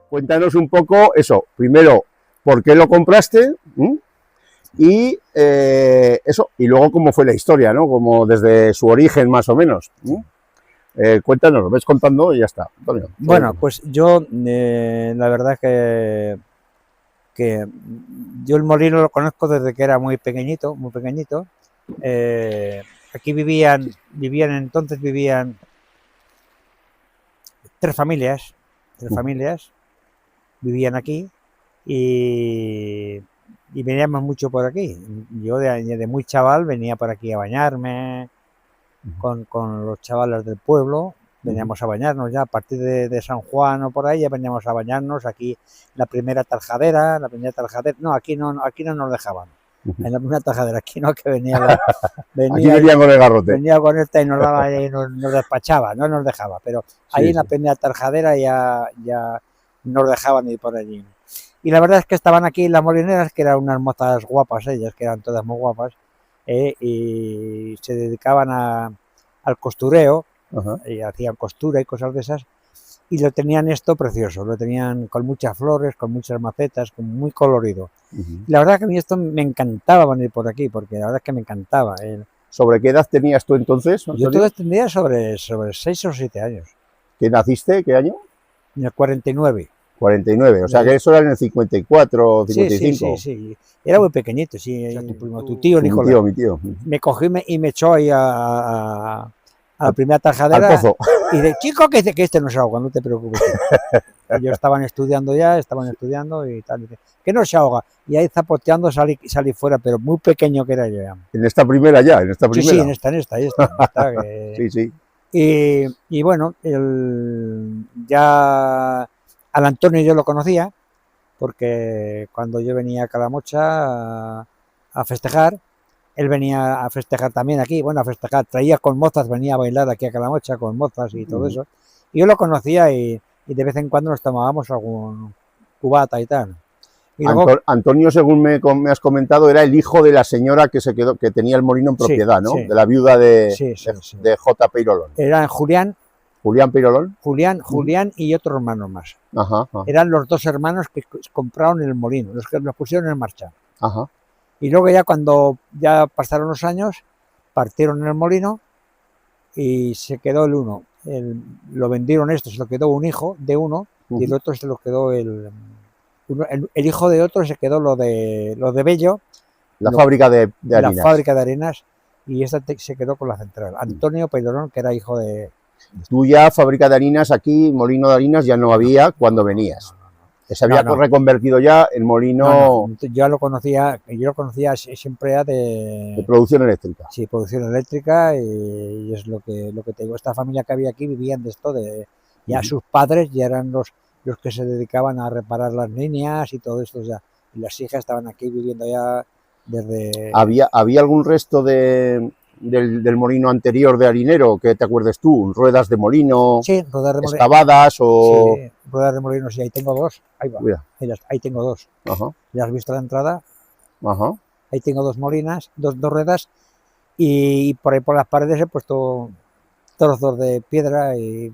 Cuéntanos un poco eso, primero, ¿por qué lo compraste? Y eso, y luego cómo fue la historia, ¿no? Como desde su origen más o menos. Cuéntanos, lo ves contando y ya está. Antonio, bueno, pues yo la verdad que yo el molino lo conozco desde que era muy pequeñito, muy pequeñito. Aquí vivían tres familias vivían aquí y veníamos mucho por aquí. Yo de muy chaval venía por aquí a bañarme con los chavales del pueblo, veníamos a bañarnos ya a partir de San Juan o por ahí, ya veníamos a bañarnos aquí la primera taljadera, no, aquí no nos dejaban. En la primera tajadera, aquí no, que venía aquí venían con el garrote. Venía con esta y nos daba y nos despachaba, no nos dejaba, pero ahí en la primera tajadera ya nos dejaban ir por allí. Y la verdad es que estaban aquí las molineras, que eran unas mozas guapas ellas, que eran todas muy guapas, y se dedicaban al costureo, y hacían costura y cosas de esas, y lo tenían esto precioso, lo tenían con muchas flores, con muchas macetas, muy colorido. La verdad que a mí esto me encantaba venir por aquí, porque la verdad es que me encantaba. ¿Sobre qué edad tenías tú entonces, Antonio? Yo entonces tendría sobre 6 o 7 años. ¿Qué naciste? ¿Qué año? En el 49. 49, o sea que eso era en el 54 o 55. Sí. Era muy pequeñito, sí. O sea, tu tío Nicolás. Mi tío. Me cogió y me echó ahí a la primera tajadera. Al pozo. Y de chico, que este no se ahoga, no te preocupes. Ellos estaban estudiando y tal. Que no se ahoga. Y ahí zapoteando salí fuera, pero muy pequeño que era yo ya. En esta primera ya, en esta primera. Sí, en esta. Sí. Y bueno, ya al Antonio yo lo conocía, porque cuando yo venía a Calamocha a festejar, él venía a festejar también aquí, traía con mozas, venía a bailar aquí a Calamocha con mozas y todo eso. Y yo lo conocía y de vez en cuando nos tomábamos algún cubata y tal. Y luego, Antonio, según me has comentado, era el hijo de la señora que tenía el molino en propiedad, ¿no? Sí. De la viuda de J. Peirolón. Era Julián Peirolón. Julián y otro hermano más. Eran los dos hermanos que compraron el molino, los que nos pusieron en marcha. Y luego ya cuando ya pasaron los años, partieron el molino y se quedó el uno. Lo vendieron se lo quedó un hijo de uno y el otro se lo quedó el hijo de otro, se quedó lo de Bello. Fábrica de harinas. La fábrica de harinas, y esta se quedó con la central. Antonio Peirolón, que era hijo de... Tú ya fábrica de harinas aquí, molino de harinas ya no había cuando venías. Se había reconvertido ya el molino... Yo lo conocía siempre de producción eléctrica. Sí, producción eléctrica, y es lo que te digo. Esta familia que había aquí vivían de esto, ya sus padres ya eran los que se dedicaban a reparar las líneas y todo esto ya. Y las hijas estaban aquí viviendo ya desde... ¿Había algún resto del molino anterior de harinero que te acuerdes tú? ¿Ruedas de molino? Sí, ruedas de molino. ¿Excavadas o...? Sí, ruedas de molino, sí, ahí tengo dos. Ahí va. Ahí tengo dos. ¿Ya has visto la entrada? Ahí tengo dos molinas, dos ruedas, y por ahí por las paredes he puesto trozos de piedra y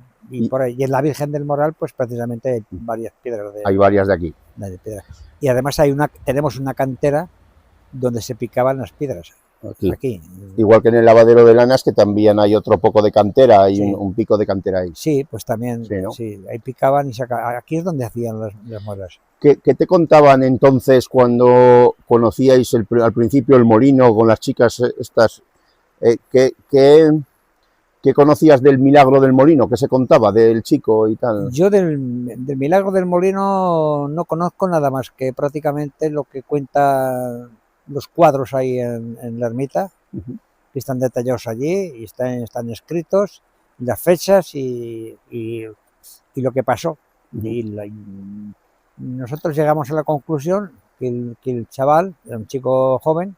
por ahí. Y en la Virgen del Moral, pues precisamente hay varias piedras. Hay varias de aquí. De piedra. Y además tenemos una cantera donde se picaban las piedras. Aquí. Igual que en el lavadero de Lanas, que también hay otro poco de cantera, hay un pico de cantera ahí. Sí, pues también, sí, ahí picaban y sacaban. Aquí es donde hacían las muelas. ¿Qué te contaban entonces cuando conocíais al principio el molino con las chicas estas? ¿Qué conocías del milagro del molino? ¿Qué se contaba del chico y tal? Yo del milagro del molino no conozco nada más que prácticamente lo que cuentan los cuadros ahí en la ermita, que están detallados allí y están escritos, las fechas y lo que pasó. Nosotros llegamos a la conclusión que el chaval era un chico joven,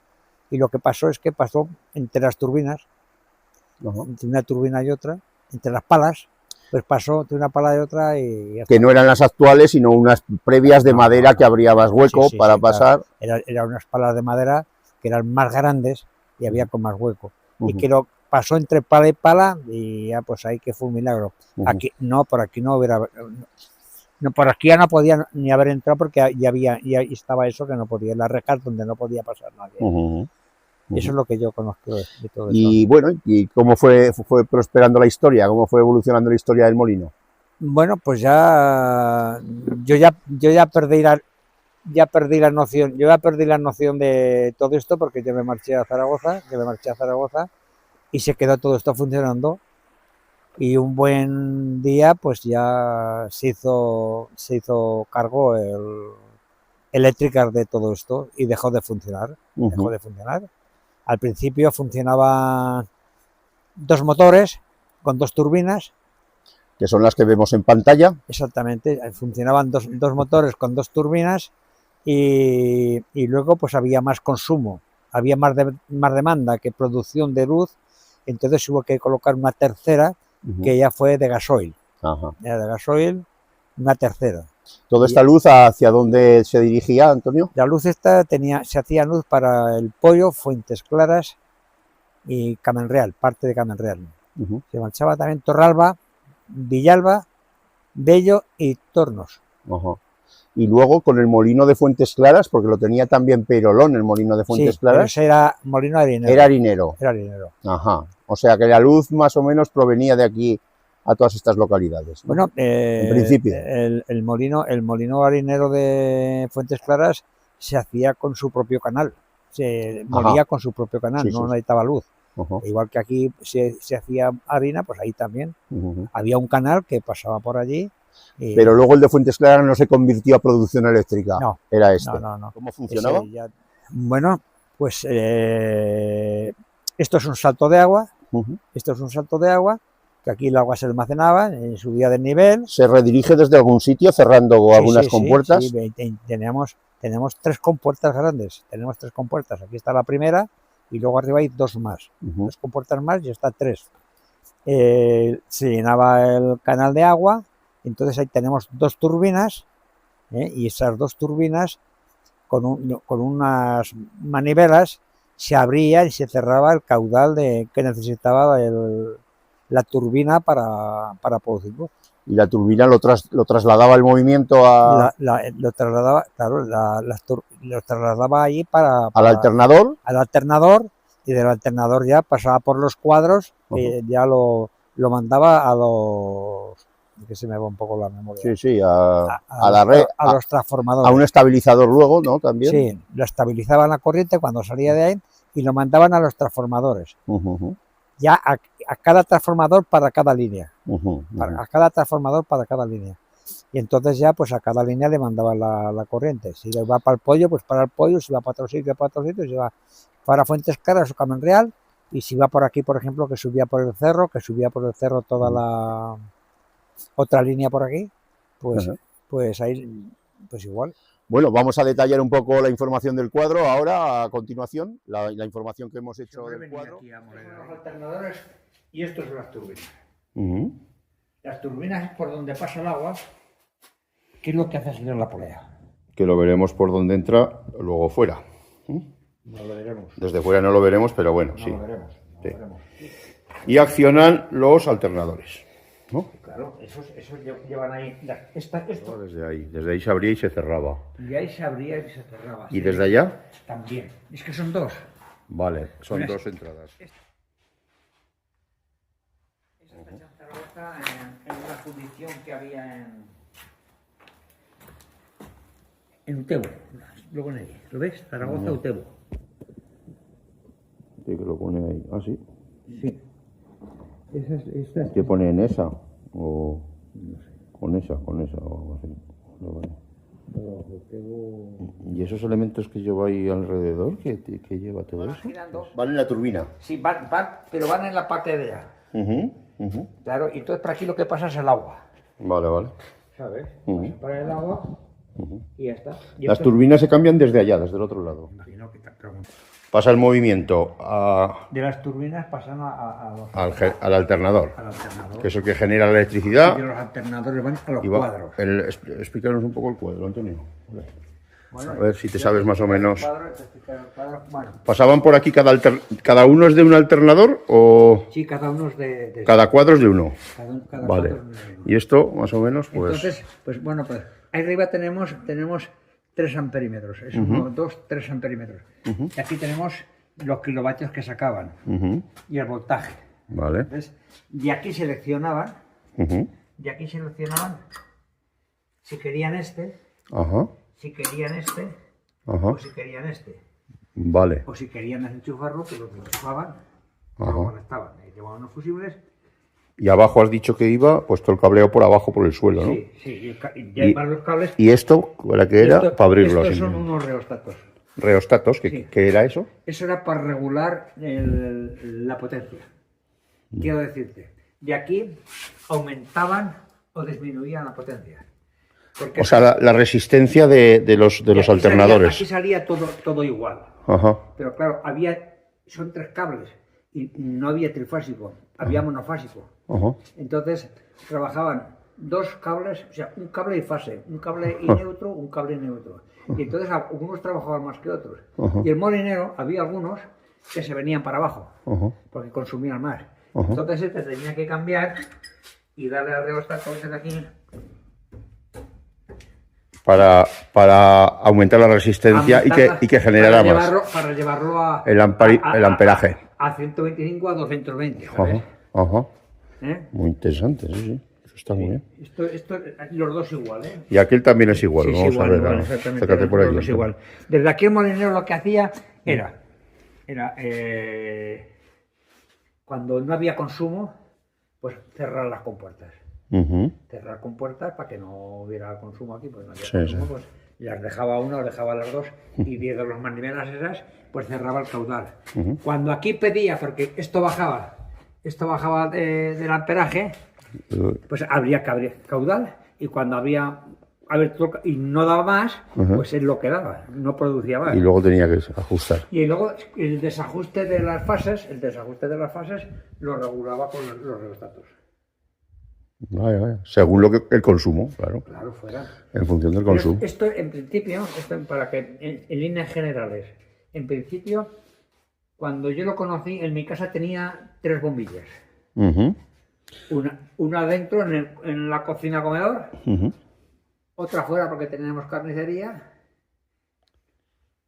y lo que pasó es que pasó entre las turbinas, entre una turbina y otra, entre las palas, pues pasó entre una pala y otra. Que no eran las actuales, sino unas previas de madera que abría más hueco para pasar. Eran unas palas de madera que eran más grandes y había con más hueco. Y Ujú. que lo pasó entre pala y pala y ya pues ahí que fue un milagro. Ujú. Aquí no, por aquí no hubiera... No, por aquí ya no podía ni haber entrado porque ya estaba eso que no podía, las rejas donde no podía pasar nadie. Ujú. Y eso es lo que yo conozco de todo eso. Y bueno, ¿y cómo fue prosperando la historia? ¿Cómo fue evolucionando la historia del molino? Bueno, pues yo ya perdí la noción de todo esto porque yo me marché a Zaragoza, y se quedó todo esto funcionando. Y un buen día, pues ya se hizo cargo el Electricar de todo esto y dejó de funcionar. Ujú. Al principio funcionaban 2 motores con 2 turbinas. Que son las que vemos en pantalla. Exactamente, funcionaban dos motores con 2 turbinas y luego pues había más consumo, había más demanda que producción de luz, entonces hubo que colocar una tercera que ya fue de gasoil. Ajá. Era de gasoil, una tercera. ¿Toda esta luz hacia dónde se dirigía, Antonio? La luz esta se hacía luz para El Pollo, Fuentes Claras y Camenreal, parte de Camenreal. Se marchaba también Torralba, Villalba, Bello y Tornos. Ajá. Y luego con el molino de Fuentes Claras, porque lo tenía también Perolón, el molino de Fuentes Claras. Pero ese era molino harinero. Era harinero. Era harinero. Ajá. O sea que la luz más o menos provenía de aquí a todas estas localidades, ¿no? Bueno, en principio. El molino harinero de Fuentes Claras se hacía con su propio canal. Se molía con su propio canal, no necesitaba luz. Igual que aquí se hacía harina, pues ahí también. Había un canal que pasaba por allí. Pero luego el de Fuentes Claras no se convirtió a producción eléctrica. No. Era este. No. ¿Cómo funcionaba? Bueno, pues esto es un salto de agua. Esto es un salto de agua, que aquí el agua se almacenaba, subía de nivel. ¿Se redirige desde algún sitio cerrando algunas compuertas? Sí, tenemos 3 compuertas grandes. Tenemos 3 compuertas. Aquí está la primera y luego arriba hay 2 más. 2 compuertas más y está 3. Se llenaba el canal de agua. Entonces ahí tenemos 2 turbinas y esas 2 turbinas con unas manivelas se abría y se cerraba el caudal que necesitaba la turbina para producir luz. Y la turbina lo trasladaba el movimiento a... Lo trasladaba, claro, lo trasladaba ahí ¿Al alternador? Al alternador, y del alternador ya pasaba por los cuadros y ya lo mandaba a los... que se me va un poco la memoria. Sí, a la red. A los transformadores. A un estabilizador luego, ¿no? También. Sí, lo estabilizaban la corriente cuando salía de ahí y lo mandaban a los transformadores. Ya a cada transformador para cada línea. A cada transformador para cada línea. Y entonces ya pues a cada línea le mandaban la corriente. Si va para el pollo, pues para el pollo. Si va para otro sitio, si va para Fuentes Claras o Camenreal. Y si va por aquí, por ejemplo, que subía por el cerro, toda la otra línea por aquí, pues ahí, pues igual. Bueno, vamos a detallar un poco la información del cuadro ahora, a continuación, la información que hemos hecho del cuadro. Aquí los alternadores y estos son las turbinas. Las turbinas es por donde pasa el agua, que es lo que hace girar la polea. Que lo veremos por donde entra, luego fuera. No lo veremos. Desde fuera no lo veremos, pero bueno, no sí. Lo veremos. Y accionan los alternadores, ¿no? Claro, esos llevan ahí. Esto. Desde ahí se abría y se cerraba. Y ahí se abría y se cerraba. ¿Y desde allá? También. Es que son 2. Vale, son 2 entradas. Esta está en Zaragoza en una fundición que había en Utebo. Lo pone ahí. ¿Lo ves? Zaragoza, Utebo. Sí, que lo pone ahí. ¿Ah, sí? Sí. Esta es... ¿Qué pone en esa? O no sé. Con esa o algo así. ¿Y esos elementos que lleva ahí alrededor? ¿Qué lleva todo eso? Girando. Van en la turbina. Sí, van, pero van en la parte de allá. Claro, y entonces por aquí lo que pasa es el agua. Vale. ¿Sabes? Para el agua y ya está. Las turbinas se cambian desde allá, desde el otro lado. Imagino que te pregunto. Pasa el movimiento de las turbinas pasan al alternador, alternador, que es el que genera la electricidad. Y los alternadores van a los cuadros. Explícanos un poco el cuadro, Antonio. Bueno, A ver si te sabes más o menos. Bueno, ¿Pasaban por aquí cada uno es de un alternador o sí, cada uno es de cada cuadro es de uno? cada Vale. cuadro es de uno. Y esto, más o menos, pues... Entonces, pues bueno, pues ahí arriba tenemos 3 amperímetros. Es 1, 2, 3 amperímetros. Y aquí tenemos los kilovatios que sacaban Ujú. y el voltaje. Vale. ¿Ves? De aquí seleccionaban, Ujú. si querían este, Ajá. si querían este, Ajá. o si querían este. Vale. O si querían enchufarlo, pues lo enchufaban, Ajá. lo conectaban. Ahí llevaban los fusibles. Y abajo has dicho que iba puesto el cableo por abajo, por el suelo, ¿no? Sí, sí. Y ya iban los cables. ¿Y esto, para qué era? Esto- Para abrirlo. Estos son simplemente. unos reostatos. Reostatos, Sí. ¿qué era eso? Eso era para regular la potencia. Quiero decirte, de aquí aumentaban o disminuían la potencia. Porque O sea, la resistencia de los aquí alternadores. aquí salía todo igual. Ajá. Pero claro, son 3 cables y no había trifásico, había monofásico. Ajá. Entonces trabajaban 2 cables, o sea, un cable y fase, un cable y neutro, un cable y neutro. Y entonces algunos trabajaban más que otros. Ajá. Y el molinero, había algunos que se venían para abajo, Ajá. porque consumían más. Ajá. Entonces este tenía que cambiar y darle al reostato de aquí Para aumentar la resistencia y que generara más. Para llevarlo a, El amperaje. a 125 a 220, ¿sabes? Ajá. Ajá. ¿Eh? Muy interesante, sí, sí. Eso está muy bien. Los dos igual, ¿eh? Y aquel también es igual. Sí, Vamos igual, a ver. igual, exactamente, Acércate por los aquí. dos igual. Desde aquí el molinero lo que hacía era cuando no había consumo, pues cerrar las compuertas. Ujú. Cerrar compuertas para que no hubiera consumo aquí, pues no había Sí, consumo, sí. pues las dejaba una o dejaba las dos y 10 de las manivelas esas, pues cerraba el caudal. Cuando aquí pedía, porque esto bajaba del amperaje, pues habría caudal y cuando había abierto y no daba más, pues es lo que daba, no producía más. Y luego tenía que ajustar. Y luego el desajuste de las fases lo regulaba con los reostatos. Vaya, vaya. Según el consumo, claro. Claro, fuera. En función del Pero consumo. esto, en principio, para que en líneas generales, en principio, cuando yo lo conocí, en mi casa tenía 3 bombillas. Ujú. Una dentro en la cocina comedor, Ujú. otra fuera porque teníamos carnicería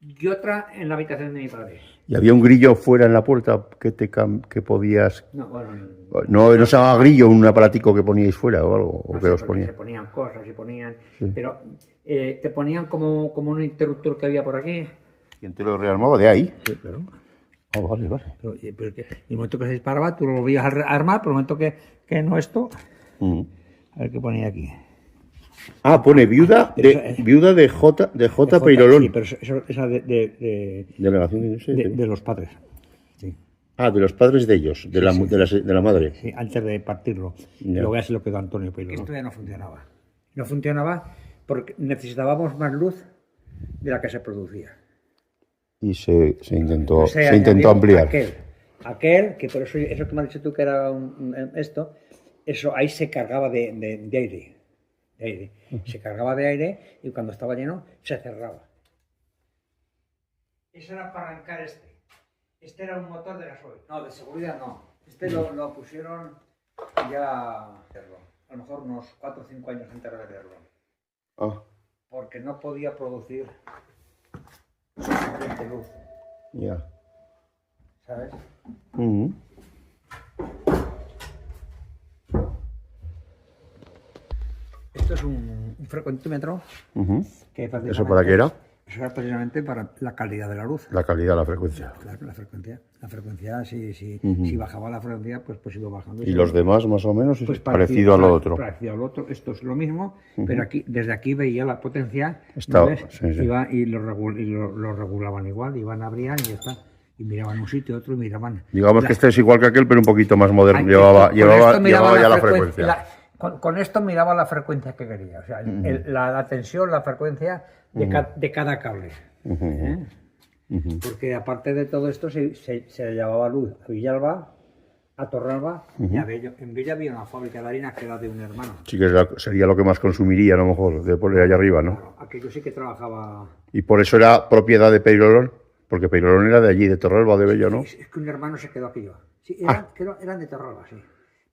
y otra en la habitación de mi padre. Y había un grillo fuera en la puerta que podías... No, bueno, No se llamaba grillo, un aparatico que poníais fuera o algo, o que os se ponía. ponían cosas y ponían, Sí. pero te ponían como un interruptor que había por aquí. ¿Quién te lo rearmaba? De ahí. Sí, pero Vale, vale. el momento que se disparaba, tú lo volvías a armar, pero el momento que no esto, Ujú. a ver qué ponía aquí. Ah, pone viuda de J. Peirolón. Sí, pero esa Delegación de Industria. de los padres. Sí, Ah, de los padres de ellos, de la madre. sí, antes de partirlo. Y Ya. luego ya se lo quedó Antonio Peirolón. Esto ya no funcionaba. No funcionaba porque necesitábamos más luz de la que se producía. Y se intentó, O sea, añadió ampliar. Aquel, que por eso que me has dicho tú que era esto, eso ahí se cargaba de aire. Se cargaba de aire y cuando estaba lleno se cerraba. Eso era para arrancar este. Este era un motor de gasoil. No, de seguridad no. Este lo pusieron ya a lo mejor unos 4 o 5 años antes de verlo. Ah, Porque no podía producir suficiente luz, ya. ¿sabes? Ujú. Esto es un frecuentómetro Ujú. que ¿Eso para qué era? Eso era precisamente para la calidad de la luz. La calidad, la frecuencia. Claro, la frecuencia. La frecuencia, si bajaba la frecuencia, pues iba bajando. Y los demás, más o menos, Pues parecido a lo otro. Parecido al otro. Esto es lo mismo, pero aquí desde aquí veía la potencia. Estaba, ¿ves? sí, sí. Iba y lo regulaban igual, iban a abrir y ya está. Y miraban un sitio, otro y miraban. Digamos que este es igual que aquel, pero un poquito más moderno. Ay, Llevaba con esto miraba ya la frecuencia. Con esto miraba la frecuencia que quería. O sea, la tensión, la frecuencia de cada cable. Porque aparte de todo esto se llevaba luz a Villalba, a Torralba, Ujú. y en Bella había una fábrica de harinas que era de un hermano. Sí que sería lo que más consumiría, a lo mejor, de por allá arriba, ¿no? Claro, aquello sí que trabajaba. Y por eso era propiedad de Peirolón, porque Peirolón era de allí, de Torralba, de Bello, ¿no? Es que un hermano se quedó aquello. Sí, eran de Torralba, sí.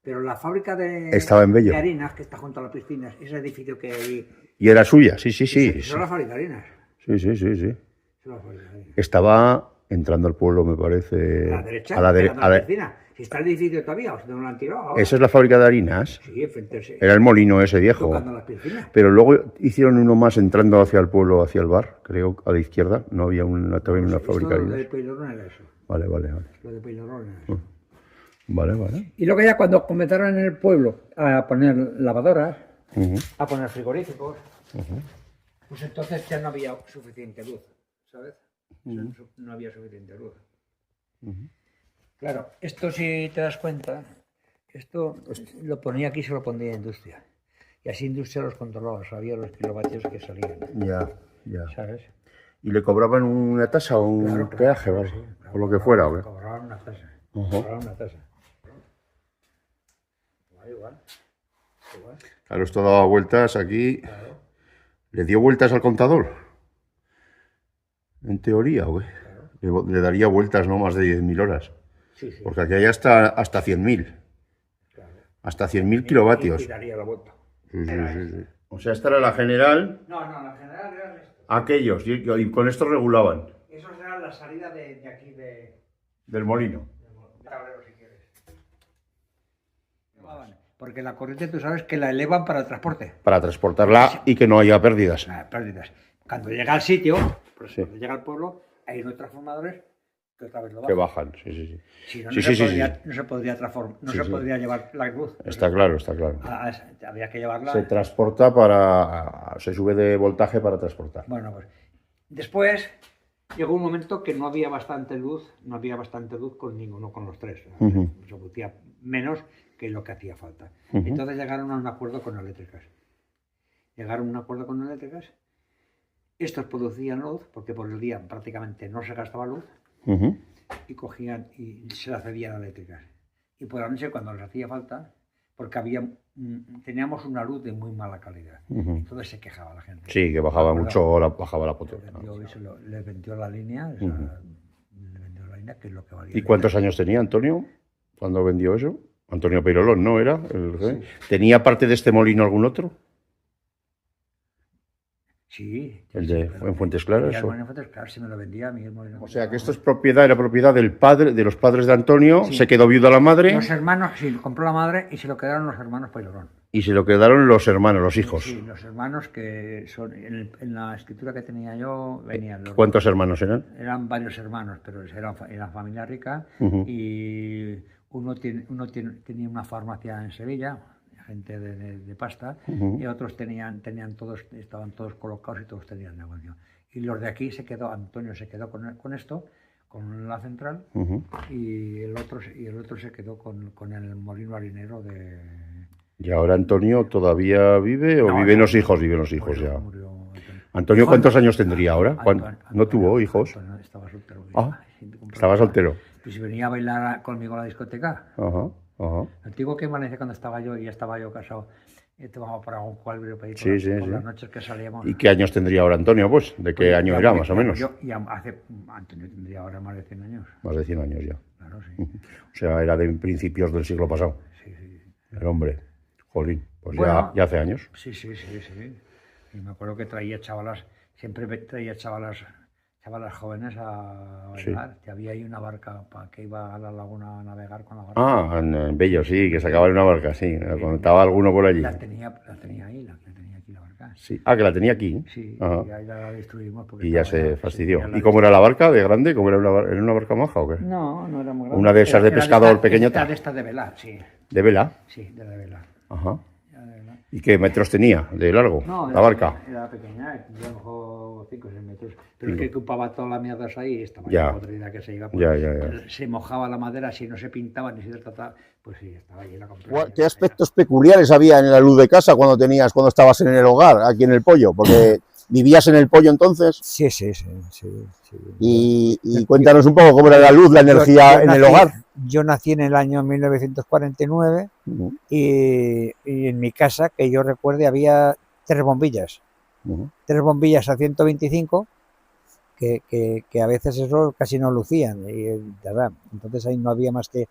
Pero la fábrica Estaba en Bello. de harinas, que está junto a las piscinas, ese edificio que hay. Y era suya, sí, sí, sí. Eso es la fábrica de harinas. Sí, sí, sí, sí. Eso es la fábrica de harinas. Estaba entrando al pueblo, me parece. A la derecha, A la pegando a la derecha. piscina. Si está el edificio todavía, o si no lo han tirado ahora. Esa es la fábrica de harinas. Sí, enfrente. Era el molino ese viejo. Tocando las piscinas. Pero luego hicieron uno más entrando hacia el pueblo, hacia el bar, creo, a la izquierda. No había también una fábrica de Lo de harinas. Peirolón era eso. Vale, vale, vale. Lo de Peirolón era eso. Vale, vale. Y luego ya cuando comenzaron en el pueblo a poner lavadoras, Ujú. a poner frigoríficos, pues entonces ya no había suficiente luz, ¿sabes? O sea, no había suficiente luz. Claro, esto si te das cuenta, esto lo ponía aquí y se lo pondría industria. Y así industria los controlaba, sabía los kilovatios que salían, Ya, ya. ¿sabes? ¿Y le cobraban una tasa o un Claro, peaje, vale? sí, O lo que fuera, ¿o qué? Cobraban una tasa. Ajá. Cobraban una tasa. Igual. Claro, esto daba vueltas aquí. Claro. ¿Le dio vueltas al contador? En teoría, ¿o qué? Le daría vueltas no más de 10.000 horas. Sí, sí. Porque aquí hay hasta 100.000. Claro. Hasta 100.000 kilovatios. Y daría la vuelta. Sí, sí, sí, sí. O sea, esta era la general. No, la general era esto. Aquellos. Y con esto regulaban. Eso será la salida de aquí Del molino. tablero, si quieres. Porque la corriente tú sabes que la elevan para el transporte. Para transportarla y que no haya pérdidas. Pérdidas. Cuando llega al sitio, pues Sí. cuando llega al pueblo, hay unos transformadores que otra vez lo Que bajan. bajan, sí, sí, sí. Si no, Sí, sí, sí, no se podría transformar, no Sí, se sí. podría llevar la luz. Está claro, está claro. Había que llevarla. Se transporta para... Se sube de voltaje para transportar. Bueno, pues después llegó un momento que no había bastante luz con ninguno, con los tres. Ujú. Se producía menos que lo que hacía falta. Ujú. Entonces llegaron a un acuerdo con eléctricas. Estos producían luz, porque por el día prácticamente no se gastaba luz, Ujú. y cogían y se la cedían a eléctricas. Y por la noche, cuando les hacía falta, porque teníamos una luz de muy mala calidad. Ujú. Entonces se quejaba la gente. Sí, que bajaba mucho, bajaba la Les potencia. vendió la línea, Ujú. le vendió la línea, que es lo que valía. ¿Y cuántos años tenía Antonio cuando vendió eso? Antonio Peirolón, ¿no era? ¿Tenía parte de este molino algún otro? Sí. ¿El de en Fuentes Claras? El molino en Fuentes Claras, se me lo vendía a mí el molino. O sea, que esto es era propiedad del padre, de los padres de Antonio, Sí. se quedó viuda la madre Los hermanos, sí, lo compró la madre y se lo quedaron los hermanos Peirolón. y se lo quedaron los hermanos, los hijos. Sí, los hermanos que son, en la escritura que tenía yo, venían los... ¿Cuántos hermanos eran? Eran varios hermanos, pero eran familia rica. Ujú. Y uno tenía una farmacia en Sevilla, gente de pasta, Ujú. y otros estaban todos colocados y todos tenían negocio. Y los de aquí Antonio se quedó con esto, con la central, Ujú. y el otro se quedó con el molino harinero de... ¿Y ahora Antonio todavía vive o No, viven no. los hijos? Viven los hijos Murió- ya. murió Antonio, ¿cuántos años tendría ahora? ¿No tuvo Antonio- hijos? Antonio estaba soltero. Ah, Siempre compraba- estaba soltero. Pues si venía a bailar conmigo a la discoteca. Ajá, ajá. Antiguo que en Valencia cuando ya estaba yo casado, tomaba para un cuadro para ir por, Sí, sí, por sí. las noches que salíamos. ¿Y qué años tendría ahora Antonio, pues? ¿De qué año era, más o menos? Antonio tendría ahora más de 100 años. Más de 100 años ya. Claro, sí. O sea, era de principios del siglo pasado. Sí, sí. El hombre. Jolín, pues Bueno. ya hace años. Sí. Y me acuerdo que traía chavalas, siempre traía chavalas jóvenes a bailar. Que había ahí una barca que iba a la laguna a navegar con la barca. Ah, en Bello, sí, que sacaba en una barca, sí. Me contaba alguno por allí. La tenía ahí, la tenía aquí la barca. Sí. Ah, que la tenía aquí. Sí, Ajá. y ahí la destruimos. Porque Y ya estaba se fastidió. sí, ya ¿Y cómo era la barca de grande? ¿Cómo era era una barca maja o qué? No era muy grande. ¿Una de esas de pescador pequeñota? Era de esta de velar, sí. ¿De vela? Sí, de la velar. Ajá. Era de velar. ¿Y qué metros tenía de largo No, la barca? Era pequeña, a lo mejor 5 o 6 metros. Pero es que ocupaba toda la mierda ahí y estaba Ya. la podrida que se iba. Ya. Se mojaba la madera, si no se pintaba ni se trataba, pues sí, estaba llena completa. ¿Qué aspectos peculiares había en la luz de casa cuando estabas en el hogar, aquí en el Pollo? Porque vivías en el Pollo entonces. Sí. Y cuéntanos un poco cómo era la luz, la energía en el hogar. yo nací en el año 1949 Ujú, y en mi casa, que yo recuerde, había tres bombillas a 125 que a veces eso casi no lucían, ¿verdad? Entonces ahí no había más que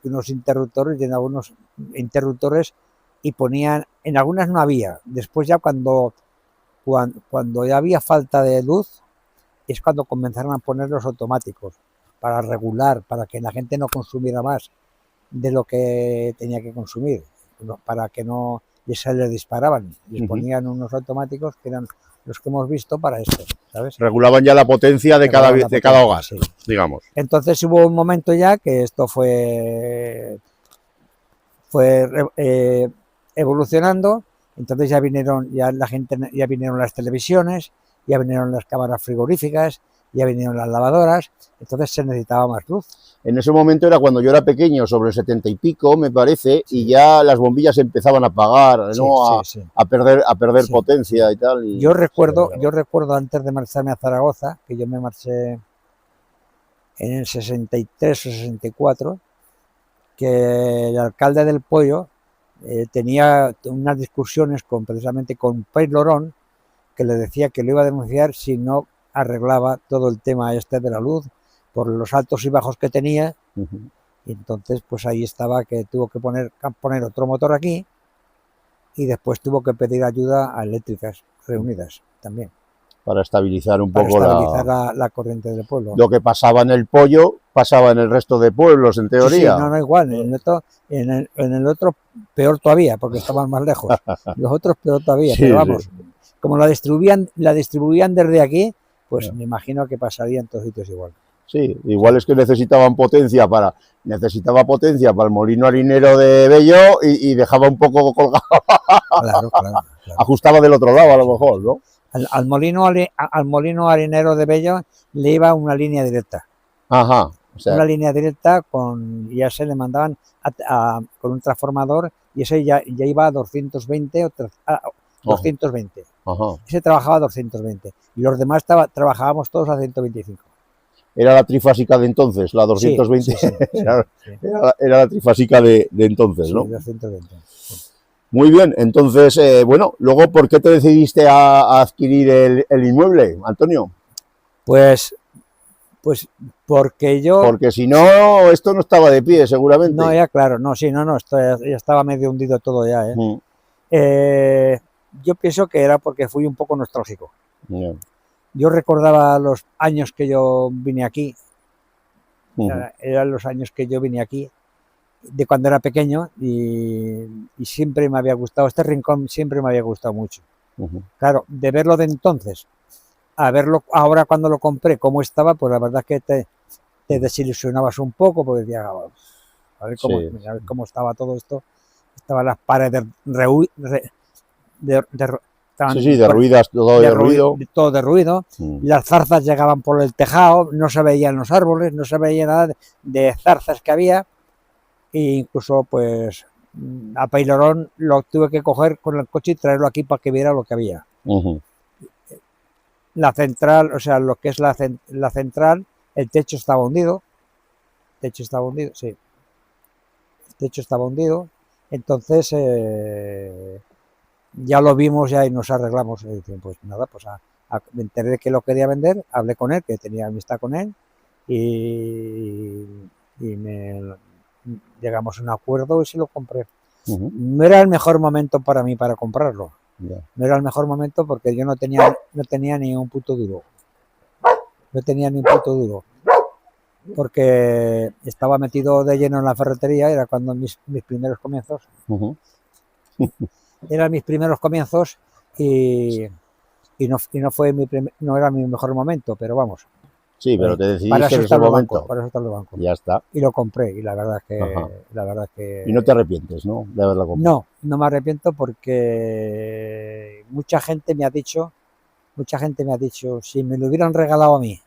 unos interruptores, y en algunos interruptores y ponían, en algunas no había. Después ya cuando ya había falta de luz es cuando comenzaron a poner los automáticos para regular, para que la gente no consumiera más de lo que tenía que consumir, para que no se les disparaban. Les ponían unos automáticos que eran los que hemos visto para esto, ¿sabes? regulaban ya la potencia de cada, Regulaban la de cada potencia, hogar, sí. digamos. Entonces hubo un momento ya que esto fue evolucionando. Entonces ya vinieron las televisiones, ya vinieron las cámaras frigoríficas, ya vinieron las lavadoras, entonces se necesitaba más luz. En ese momento era cuando yo era pequeño, sobre el 70 y pico, me parece, Sí. y ya las bombillas empezaban a apagar, Sí, ¿no? sí, sí. A perder Sí, potencia sí. y tal. Y Yo recuerdo antes de marcharme a Zaragoza, que yo me marché en el 63 o 64, que el alcalde del Pollo tenía unas discusiones precisamente con Pérez Lorón, que le decía que lo iba a denunciar si no arreglaba todo el tema este de la luz por los altos y bajos que tenía. Y entonces pues ahí estaba que tuvo que poner otro motor aquí y después tuvo que pedir ayuda a Eléctricas Reunidas también para estabilizar un para poco estabilizar la corriente del pueblo. lo que pasaba en el Pollo, pasaba en el resto de pueblos, en Sí, sí, teoría. no, igual. En el otro peor todavía, porque estaban más lejos. Los otros peor todavía, Sí, pero vamos, sí. como la distribuían desde aquí, pues me imagino que pasaría en todos sitios igual. Sí, igual es que necesitaba potencia para el molino harinero de Bello y dejaba un poco colgado. Claro, claro. Ajustaba del otro lado, a lo mejor, ¿no? Al molino harinero de Bello le iba una línea directa. Ajá. O sea, Una línea directa ya se le mandaban con un transformador y ese ya iba a 220 o 220. Ajá. Ese trabajaba a 220 y los demás trabajábamos todos a 125. Era la trifásica de entonces, la 220. Sí, Era la trifásica de entonces, ¿no? Sí, 220. Muy bien, entonces, bueno, luego, ¿por qué te decidiste a adquirir el inmueble, Antonio? Pues porque yo... Porque si no, esto no estaba de pie, seguramente. No, ya claro, esto ya estaba medio hundido todo ya, yo pienso que era porque fui un poco nostálgico. Yo recordaba los años que yo vine aquí, eran los años que yo vine aquí, de cuando era pequeño, y siempre me había gustado, este rincón siempre me había gustado mucho. Claro, de verlo de entonces a verlo ahora cuando lo compré, cómo estaba, pues la verdad es que te desilusionabas un poco, porque decías, a ver cómo estaba todo esto. Estaban las paredes derruidas, todo derruido. Todo derruido. Las zarzas llegaban por el tejado, no se veían los árboles, no se veía nada de zarzas que había. E incluso, pues, a Peilorón lo tuve que coger con el coche y traerlo aquí para que viera lo que había. La central, o sea, lo que es la central, el techo estaba hundido. Sí. El techo estaba hundido. Entonces, ya lo vimos ya y nos arreglamos. Y dicen, pues nada, pues me enteré de que lo quería vender, hablé con él, que tenía amistad con él, y llegamos a un acuerdo y se lo compré. No era el mejor momento para mí para comprarlo. No era el mejor momento porque yo no tenía ni un puto duro. No tenía ni un puto duro. Porque estaba metido de lleno en la ferretería, era cuando mis primeros comienzos. Eran mis primeros comienzos y no fue no era mi mejor momento, pero vamos. Sí, pero te decidiste en ese momento. Para eso está el banco. Ya está. Y lo compré y la verdad es que y no te arrepientes, ¿no? De haberla comprado. No me arrepiento porque mucha gente me ha dicho, si me lo hubieran regalado a mí,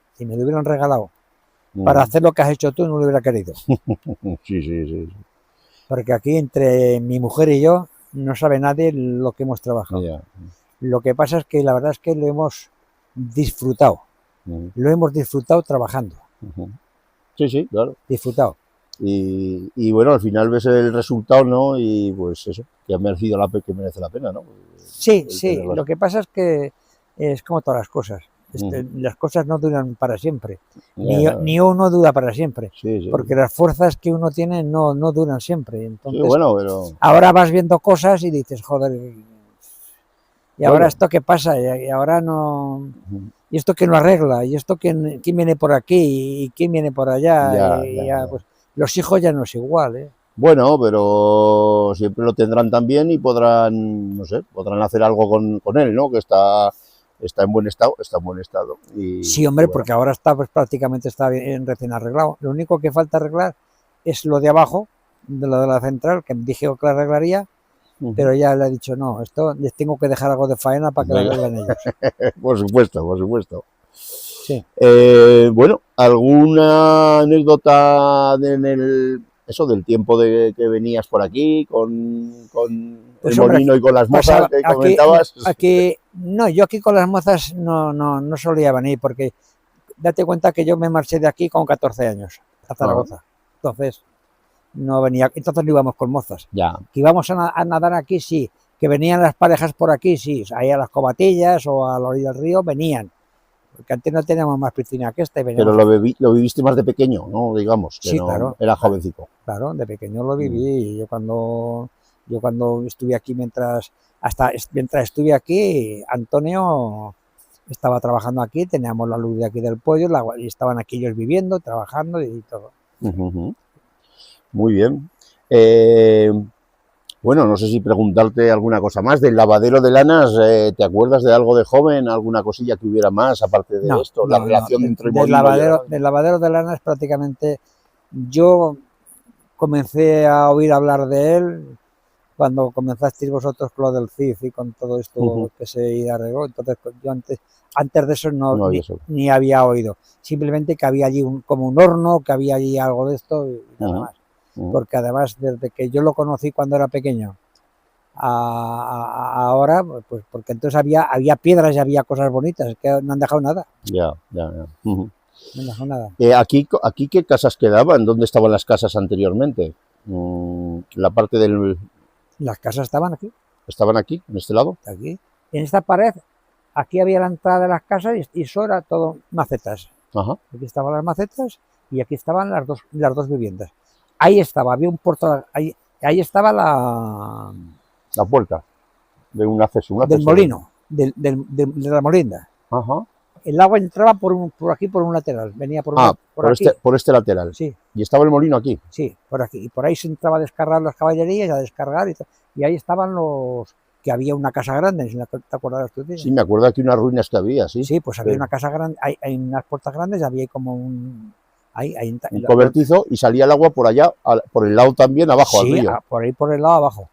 para hacer lo que has hecho tú, no lo hubiera querido. Sí. Porque aquí entre mi mujer y yo no sabe nadie lo que hemos trabajado. Lo que pasa es que la verdad es que lo hemos disfrutado. Lo hemos disfrutado trabajando. Sí, claro. Disfrutado. Y bueno, al final ves el resultado, ¿no? Y pues eso, que ha merecido que merece la pena, ¿no? Sí, sí, lo que pasa es que es como todas las cosas. Las cosas no duran para siempre, ni uno dura para siempre, sí, sí. porque las fuerzas que uno tiene no duran siempre. Entonces, sí, bueno, pero... ahora vas viendo cosas y dices, joder, ¿y ahora esto qué pasa? Y ahora no... ¿Y esto quién lo arregla? ¿Y esto quién viene por aquí? ¿Y quién viene por allá? Ya. Pues, los hijos ya no es igual, ¿eh? Bueno, pero siempre lo tendrán también y podrán, no sé, podrán hacer algo con él, ¿no? Que está en buen estado, Sí, hombre, bueno, porque ahora está, pues prácticamente está bien, recién arreglado. Lo único que falta arreglar es lo de abajo, de lo de la central, que me dije que la arreglaría, pero ya le he dicho, no, esto les tengo que dejar algo de faena para que lo arreglen ellos. Por supuesto. Sí. Bueno, ¿alguna anécdota eso del tiempo de que venías por aquí con pues el molino y con las mozas que comentabas? Yo aquí con las mozas no solía venir, porque date cuenta que yo me marché de aquí con 14 años a Zaragoza. Entonces no íbamos con mozas. Ya. Que íbamos a nadar aquí, sí. Que venían las parejas por aquí, sí. Ahí a las Cobatillas o a la orilla del río venían. Porque antes no teníamos más piscina que esta. Pero lo viviste más de pequeño, ¿no? Digamos, que sí, no, claro. Era jovencito. Claro, de pequeño lo viví. Yo cuando estuve aquí, mientras estuve aquí, Antonio estaba trabajando aquí, teníamos la luz de aquí del pollo, y estaban aquí ellos viviendo, trabajando y todo. Muy bien. Bueno, no sé si preguntarte alguna cosa más. Del lavadero de lanas, ¿te acuerdas de algo de joven? ¿Alguna cosilla que hubiera más aparte de esto? La relación entre del lavadero de lanas prácticamente yo comencé a oír hablar de él cuando comenzasteis vosotros con lo del CIF y con todo esto que se arregló. Entonces yo antes de eso ni había oído. Simplemente que había allí como un horno, que había allí algo de esto y nada más. Porque además desde que yo lo conocí cuando era pequeño ahora, pues porque entonces había piedras y había cosas bonitas, que no han dejado nada. Ya. No han dejado nada. ¿Aquí qué casas quedaban? ¿Dónde estaban las casas anteriormente? La parte del... Las casas estaban aquí. ¿Estaban aquí, en este lado? Aquí. En esta pared, aquí había la entrada de las casas y eso era todo macetas. Ajá. Aquí estaban las macetas y aquí estaban las dos viviendas. Ahí estaba, había un puerto, ahí estaba la puerta de un acceso. Del molino, de la molinda. Ajá. El agua entraba por aquí, por un lateral, venía por este lateral. Sí. ¿Y estaba el molino aquí? Sí, por aquí. Y por ahí se entraba a descargar las caballerías, a descargar y ahí estaban que había una casa grande, ¿te acuerdas tú? Sí, me acuerdo aquí unas ruinas que había, sí. Sí, pues había una casa grande, hay unas puertas grandes, había como un cobertizo y salía el agua por allá, por el lado también, abajo, sí, al río. Por ahí por el lado abajo.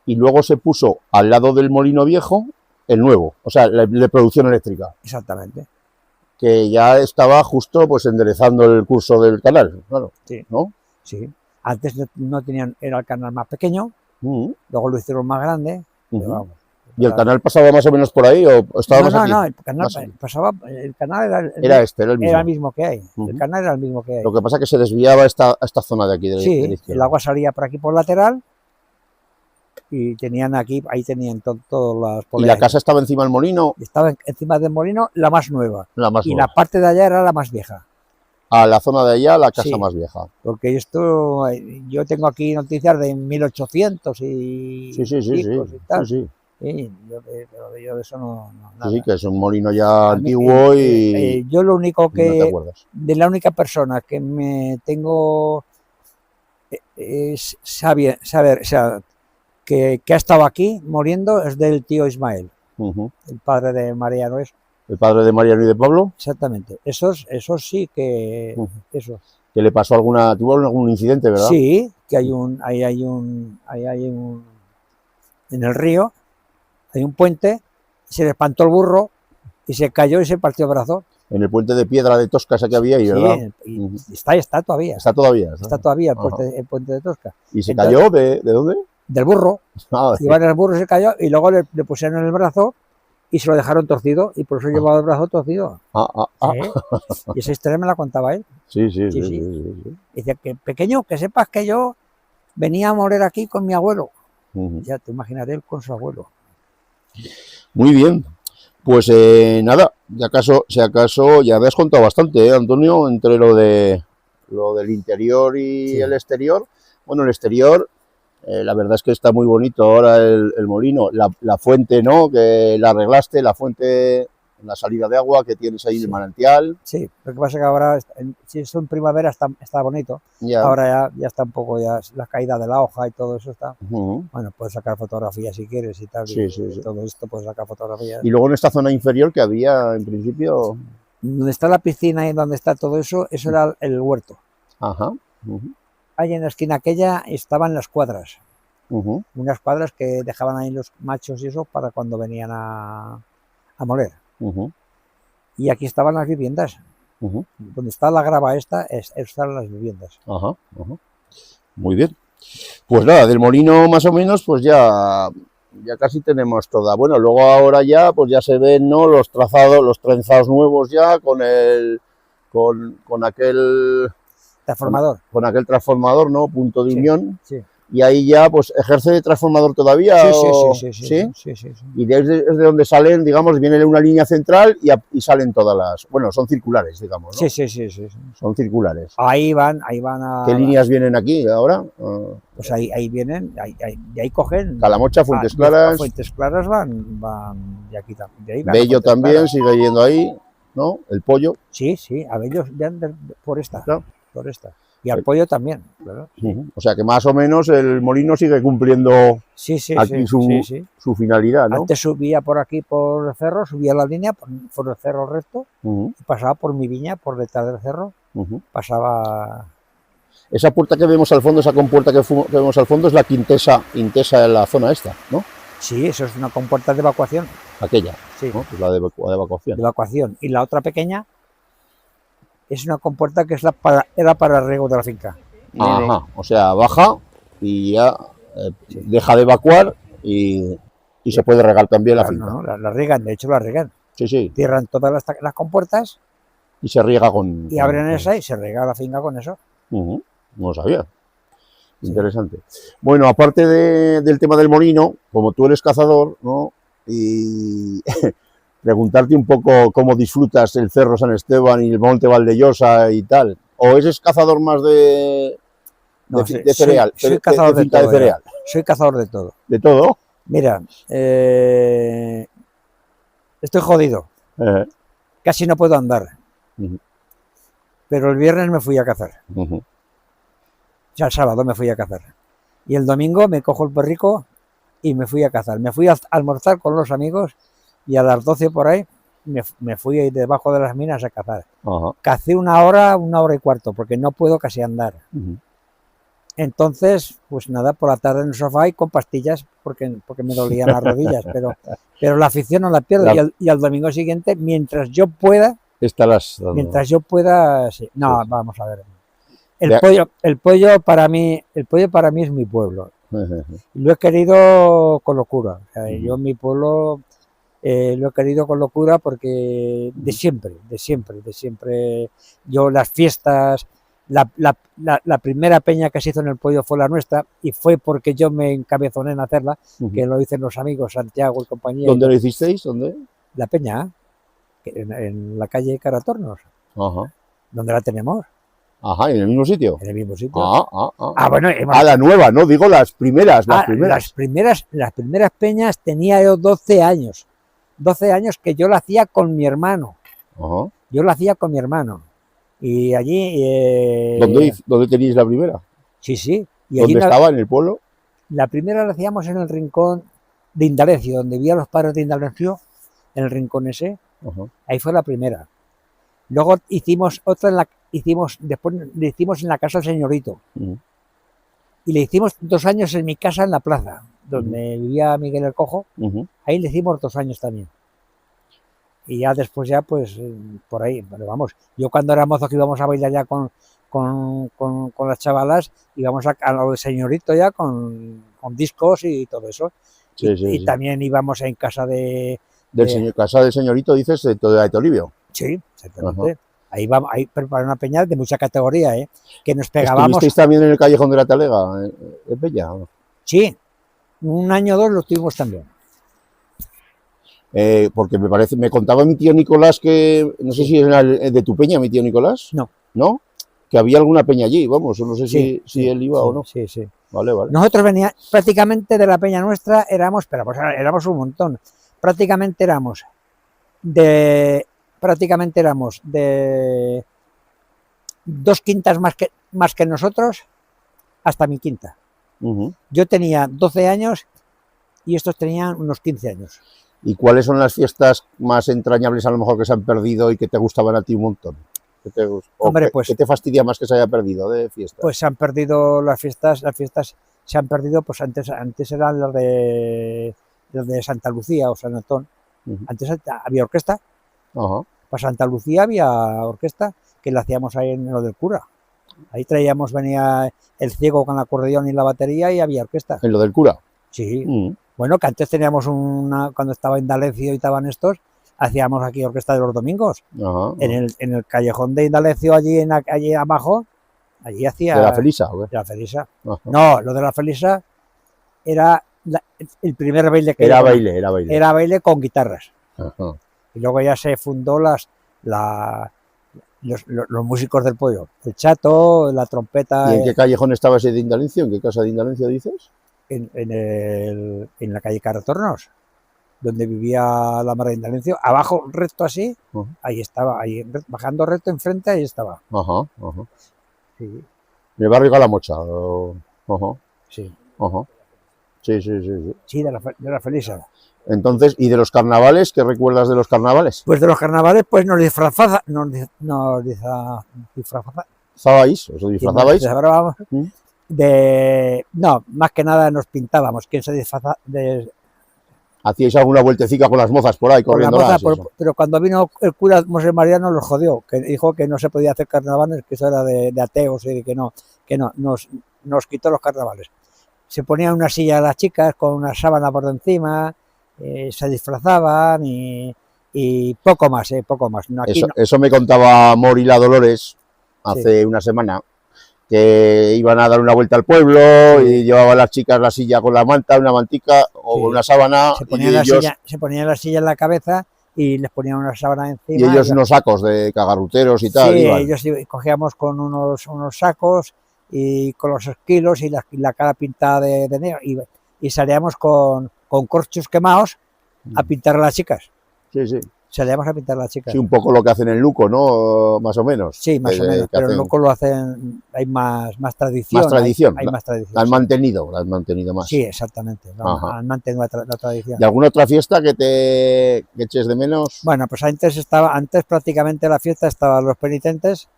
Y luego se puso al lado del molino viejo el nuevo, o sea, de producción eléctrica. Exactamente. Que ya estaba justo pues enderezando el curso del canal, claro. Sí. ¿No? Sí. Antes no tenían, era el canal más pequeño, luego lo hicieron más grande, pero vamos. ¿Y el canal pasaba más o menos por ahí o estaba más aquí? No, el canal pasaba, el canal era el mismo. Era el mismo que hay. El canal era el mismo que hay. Lo que pasa es que se desviaba a esta zona de aquí de sí, la izquierda. El agua salía por aquí por lateral y tenían aquí, ahí tenían todas las poleas. ¿Y la casa estaba encima del molino? Estaba encima del molino, la más nueva. La más nueva. La parte de allá era la más vieja. A la zona de allá, la casa más vieja. Porque yo tengo aquí noticias de 1800 y... Sí. Sí, yo de eso no nada. Sí, que es un molino ya antiguo y... yo lo único que... No te acuerdas. De la única persona que me tengo... es saber, o sea, que ha estado aquí muriendo es del tío Ismael, el padre de Mariano. ¿El padre de Mariano y de Pablo? Exactamente. Esos sí que... Esos. ¿Que le pasó tuvo algún incidente, verdad? Sí, que hay un... En el río hay un puente, se le espantó el burro y se cayó y se partió el brazo. En el puente de piedra de Tosca ese que había ahí, ¿verdad? Sí, está todavía. Está todavía. Está todavía el puente de Tosca. ¿Y se cayó de dónde? Del burro. Iba en el burro, se cayó y luego le pusieron el brazo y se lo dejaron torcido y por eso llevaba el brazo torcido. ¿Eh? Y esa historia me la contaba él. Sí. Dice que pequeño, que sepas que yo venía a morir aquí con mi abuelo. Ya te imaginaré él con su abuelo. Muy bien. Pues nada, si acaso ya habías contado bastante, Antonio, entre lo del interior y el exterior. Bueno, el exterior, la verdad es que está muy bonito ahora el molino, la fuente, ¿no? Que la arreglaste, la fuente, la salida de agua que tienes ahí en el manantial. Sí, lo que pasa es que ahora, si es en primavera está bonito, ahora ya está un poco, ya la caída de la hoja y todo eso está. Bueno, puedes sacar fotografías si quieres y tal, y todo esto puedes sacar fotografías. Y luego en esta zona inferior que había, en principio... Donde está la piscina y donde está todo eso era el huerto. Ahí en la esquina aquella estaban las cuadras, unas cuadras que dejaban ahí los machos y eso para cuando venían a moler. Y aquí estaban las viviendas. Donde está la grava esta, están las viviendas. Muy bien. Pues nada, del molino más o menos, pues ya casi tenemos toda. Bueno, luego ahora ya, pues ya se ven, ¿no? Los trazados, los trenzados nuevos ya con aquel transformador. Con aquel transformador, ¿no? Punto de unión. Sí. Y ahí ya, pues, ¿ejerce de transformador todavía? Sí. Y desde donde salen, digamos, viene una línea central y salen todas las... Bueno, son circulares, digamos, ¿no? Sí. Son circulares. Ahí van a... ¿Qué líneas vienen aquí ahora? Pues ahí vienen, y ahí cogen... Calamocha, Fuentes Claras... Fuentes Claras van de aquí también. De ahí van Bello también, sigue yendo ahí, ¿no? El Pollo. Sí, a Bello ya por esta. Claro. Por esta. Y al Pollo también, claro. O sea que más o menos el molino sigue cumpliendo aquí su finalidad, ¿no? Antes subía por aquí por el cerro, subía la línea por el cerro recto, y pasaba por mi viña, por detrás del cerro, pasaba... Esa puerta que vemos al fondo, esa compuerta que vemos al fondo es la Intesa en la zona esta, ¿no? Sí, eso es una compuerta de evacuación. Aquella, sí. ¿no? Pues la de evacuación. De evacuación. Y la otra pequeña es una compuerta que era para el riego de la finca. O sea, baja y ya deja de evacuar y se puede regar también la finca. No, la riegan, de hecho la riegan. Sí. Cierran todas las compuertas y se riega con... Y abren esa y se riega la finca con eso. No lo sabía. Interesante. Bueno, aparte del tema del molino, como tú eres cazador, ¿no? Y... preguntarte un poco cómo disfrutas el Cerro San Esteban y el Monte Valdellosa y tal. ¿O eres cazador más de cereal? Soy cazador de todo. Cereal. Soy cazador de todo. ¿De todo? Mira, estoy jodido. Casi no puedo andar. Pero el viernes me fui a cazar. Ya el sábado me fui a cazar. Y el domingo me cojo el perrico y me fui a cazar. Me fui a almorzar con los amigos. Y a las 12 por ahí me fui ahí debajo de las minas a cazar. Cacé una hora y cuarto, porque no puedo casi andar. Entonces, pues nada, por la tarde en el sofá y con pastillas, porque me dolían las rodillas, pero la afición no la pierdo. Y al domingo siguiente, mientras yo pueda, sí. No, vamos a ver. El pollo para mí es mi pueblo. Y lo he querido con locura. O sea, yo en mi pueblo... lo he querido con locura porque de siempre, yo las fiestas, la primera peña que se hizo en el pollo fue la nuestra y fue porque yo me encabezoné en hacerla, que lo dicen los amigos Santiago y compañía. ¿Dónde lo hicisteis? ¿Dónde? La peña, en la calle Caratornos, donde la tenemos. ¿En el mismo sitio? En el mismo sitio. Bueno, la nueva, no, digo las primeras. Las primeras peñas tenía yo 12 años. 12 años que yo lo hacía con mi hermano. Yo lo hacía con mi hermano. Y allí... ¿Dónde teníais la primera? Sí. Y ¿Dónde estaba? ¿En el pueblo? La primera la hacíamos en el rincón de Indalecio, donde vivía los padres de Indalecio, en el rincón ese. Ahí fue la primera. Luego hicimos otra después le hicimos en la casa del señorito. Y le hicimos 2 años en mi casa en la plaza, donde vivía Miguel el Cojo. Ahí le hicimos 2 años también. Y ya después pues por ahí, pero vamos, yo cuando era mozo que íbamos a bailar ya con las chavalas, íbamos a lo del señorito ya con discos y todo eso. Y también íbamos en casa de Casa del señorito, dices, de Toribio. Sí, exactamente. Ajá. Ahí vamos, ahí preparé una peña de mucha categoría, que nos pegábamos. ¿Estuvisteis también en el Callejón de la Talega, en Peña? Sí, un año o dos lo tuvimos también. Porque me contaba mi tío Nicolás que, no sé si era de tu peña, mi tío Nicolás. No. ¿No? Que había alguna peña allí, vamos, no sé si él iba o no. Sí, sí. Vale. Nosotros veníamos, prácticamente de la peña nuestra, éramos un montón. Prácticamente éramos de 2 quintas más que nosotros, hasta mi quinta. Yo tenía 12 años y estos tenían unos 15 años. ¿Y cuáles son las fiestas más entrañables a lo mejor que se han perdido y que te gustaban a ti un montón? Hombre, pues, ¿qué te fastidia más que se haya perdido de fiestas? Pues se han perdido las fiestas se han perdido, pues antes eran las de Santa Lucía o San Antón. Antes había orquesta. Para Santa Lucía había orquesta, que la hacíamos ahí en lo del cura. Ahí venía el ciego con el acordeón y la batería y había orquesta. ¿En lo del cura? Sí. Bueno, que antes teníamos cuando estaba Indalecio y estaban estos, hacíamos aquí orquesta de los domingos. En el callejón de Indalecio, allí abajo, allí hacía... ¿De la Felisa? De la Felisa. No, lo de la Felisa era el primer baile que era baile. Era baile con guitarras. Ajá. Y luego ya se fundó los músicos del pollo. El chato, la trompeta... ¿Y en qué callejón estaba ese de Indalecio? ¿En qué casa de Indalecio dices? En la calle Carretornos, donde vivía la madre de Indalecio, abajo recto así, ahí estaba, bajando recto enfrente, ahí estaba. Sí. ¿En el barrio Calamocha? Sí. Sí. Sí, de la Felisa. Entonces, ¿y de los carnavales? ¿Qué recuerdas de los carnavales? Pues de los carnavales, pues nos disfrazabais. ¿Os disfrazabais? No, más que nada nos pintábamos. ¿Quién se disfraza ¿Hacíais alguna vueltecita con las mozas por ahí corriendo? Pero cuando vino el cura Mosé Mariano los jodió, que dijo que no se podía hacer carnavales, que eso era de ateos y que no, nos quitó los carnavales. Se ponían una silla a las chicas con una sábana por encima, se disfrazaban y poco más, poco más. No, eso me contaba Mori la Dolores hace una semana, que iban a dar una vuelta al pueblo y llevaban las chicas la silla con la manta, una mantica o una sábana. Se ponían la silla en la cabeza y les ponían una sábana encima. Y ellos unos sacos de cagarruteros y tal. Sí, ellos cogíamos con unos sacos y con los esquilos y la cara pintada de negro y salíamos con corchos quemados a pintar a las chicas. Sí. Salíamos a pintar a las chicas. Sí, un poco lo que hacen en Luco, ¿no? Más o menos. Sí, más o menos, pero en Luco lo hacen, hay más tradición. Más tradición. Hay más tradición. La han mantenido más. Sí, exactamente. Han mantenido la tradición. ¿Y alguna otra fiesta que eches de menos? Bueno, pues antes prácticamente la fiesta estaban los penitentes,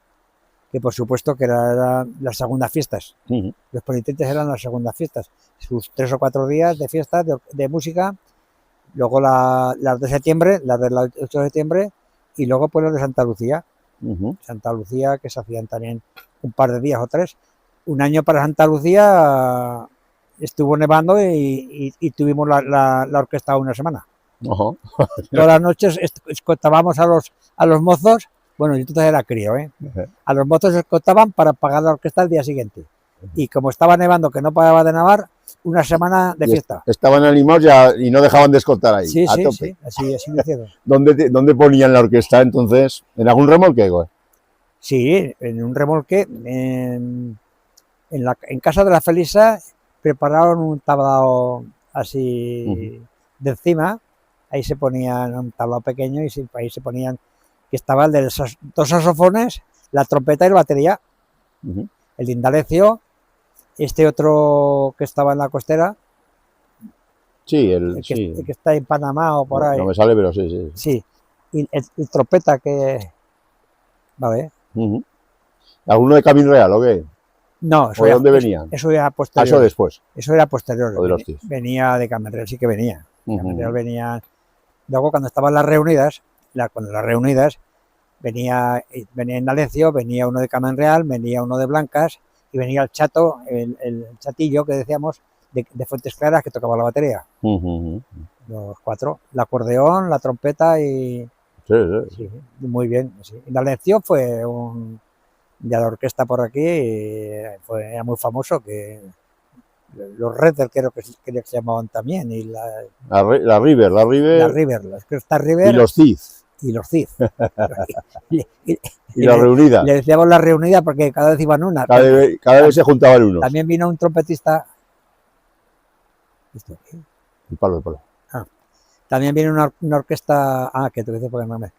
que por supuesto que eran las segundas fiestas. Los penitentes eran las segundas fiestas. Sus 3 o 4 días de fiesta, de música. Luego las de septiembre, las del 8 de septiembre, y luego pues las de Santa Lucía. Santa Lucía, que se hacían también un par de días o 3. Un año para Santa Lucía estuvo nevando y tuvimos la orquesta una semana. Todas las noches escoltábamos a los mozos, bueno, yo entonces era crío, a los mozos escoltaban para pagar la orquesta el día siguiente. Y como estaba nevando, que no paraba de nevar, una semana de fiesta. Estaban animados ya y no dejaban de escoltar ahí, sí, a tope. Sí, así lo hicieron. ¿Dónde ponían la orquesta entonces? ¿En algún remolque, güey? Sí, en un remolque. En casa de la Felisa prepararon un tablao así de encima. Ahí se ponían un tablao pequeño y ahí se ponían, que estaba el de los 2 saxofones, la trompeta y la batería. El de Indalecio. Este otro que estaba en la costera. Sí, el que está en Panamá o por ahí. No me sale, pero sí. Sí, y el trompeta que... Vale. ¿Alguno de Camino Real o qué? No. ¿O de dónde venían? Eso era posterior. Eso después. Eso era posterior. O de los tíos. Venía de Camino Real, sí que venía. Camino Real venía... Luego cuando estaban las reunidas, venía Indalecio, venía uno de Camino Real, venía uno de Blancas, y venía el chato, el chatillo que decíamos, de Fuentes Claras, que tocaba la batería. los 4. El acordeón, la trompeta y... Sí, sí. Sí, muy bien. Sí. Y la lección fue de la orquesta por aquí, era muy famoso, que los Redder creo que se llamaban también, y La River, la River, la orquesta River y los Cid. y los Cid. y Y la reunida. le decíamos la reunida porque cada vez iban una. Cada vez se juntaban unos. También vino un trompetista. El palo. También viene una orquesta. Que te voy a decir por el nombre.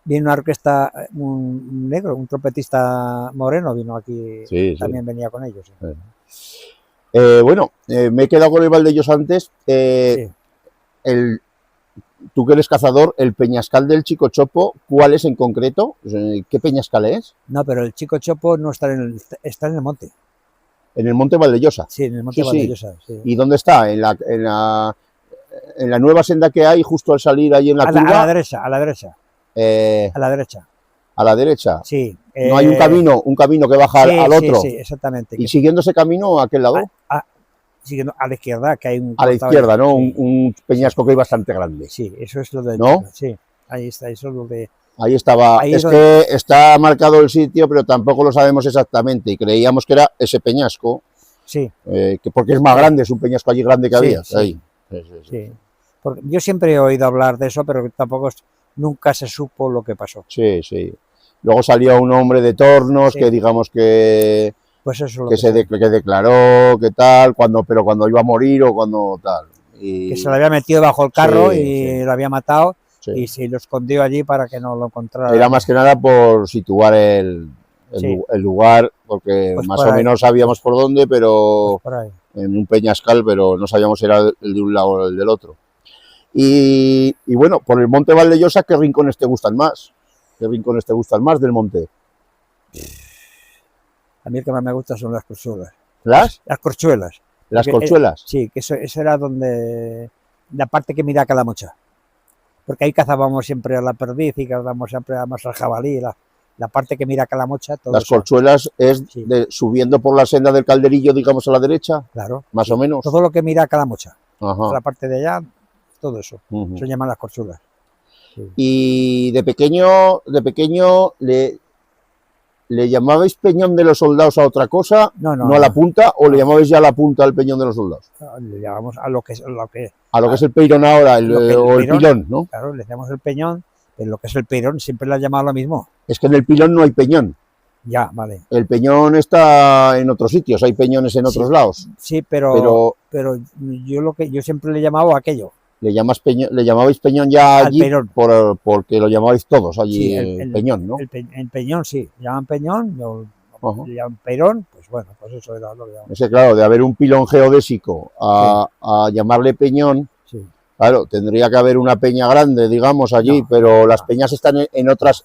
Viene una orquesta, un negro, un trompetista moreno vino aquí. Sí, también venía con ellos. Sí. Bueno, me he quedado con el Valdellosa antes. Sí. Tú que eres cazador, el peñascal del Chico Chopo, ¿cuál es en concreto? ¿Qué peñascal es? No, pero el Chico Chopo no está está en el monte. En el monte Valdellosa. Sí, en el monte Sí, Valdellosa. Sí. ¿Y dónde está? En la nueva senda que hay justo al salir ahí en la curva. A la derecha. A la derecha. A la derecha. Sí. No hay un camino que baja sí, al otro. Sí, exactamente. Y siguiendo ese camino, ¿a aquel lado? Siguiendo a la izquierda, que hay un... A la izquierda, ¿no? Sí. Un peñasco que hay bastante grande. Sí, eso es lo de... ¿No? Sí, ahí está, eso es lo de... Ahí estaba. Ahí es donde... que está marcado el sitio, pero tampoco lo sabemos exactamente. Y creíamos que era ese peñasco. Sí. Porque es más grande, es un peñasco allí grande que había. Sí. Ahí. Sí. Porque yo siempre he oído hablar de eso, pero tampoco nunca se supo lo que pasó. Sí. Luego salió un hombre de Tornos que digamos que... Pues eso que declaró, que tal, pero cuando iba a morir o cuando tal. Que se lo había metido bajo el carro y lo había matado y se lo escondió allí para que no lo encontrara. Era más que nada por situar el lugar, porque pues más o menos sabíamos por dónde, pero pues en un peñascal, pero no sabíamos si era el de un lado o el del otro. Y bueno, por el monte Valdellosa, ¿qué rincones te gustan más? ¿Qué rincones te gustan más del monte? A mí el que más me gusta son las corchuelas. ¿Las? Las corchuelas. ¿Las corchuelas? Sí, que eso era donde... La parte que mira Calamocha. Porque ahí cazábamos siempre a la perdiz y cazábamos siempre además al jabalí. La parte que mira Calamocha... Todo las eso. corchuelas es subiendo por la senda del Calderillo, digamos, a la derecha. Claro. Más o menos. Todo lo que mira Calamocha. Ajá. La parte de allá, todo eso. Se llaman las corchulas. Sí. Y de pequeño ¿le llamabais Peñón de los Soldados a otra cosa? No, a la punta, o le llamabais ya a la punta al Peñón de los Soldados. Le llamamos a lo que es el peirón ahora, el pilón, ¿no? Claro, le llamamos el peñón, pero lo que es el peirón siempre le ha llamado lo mismo. Es que en el pilón no hay peñón. Ya, vale. El peñón está en otros sitios, hay peñones en otros lados. Sí, pero yo siempre le he llamado aquello. Le llamabais peñón ya allí porque lo llamabais todos allí, el peñón, ¿no? El peñón, sí. Llaman peñón, le llaman peirón, pues bueno, pues eso era lo que llamaban. Ese, claro, de haber un pilón geodésico a llamarle peñón, claro, tendría que haber una peña grande, digamos, allí, pero las peñas están en otros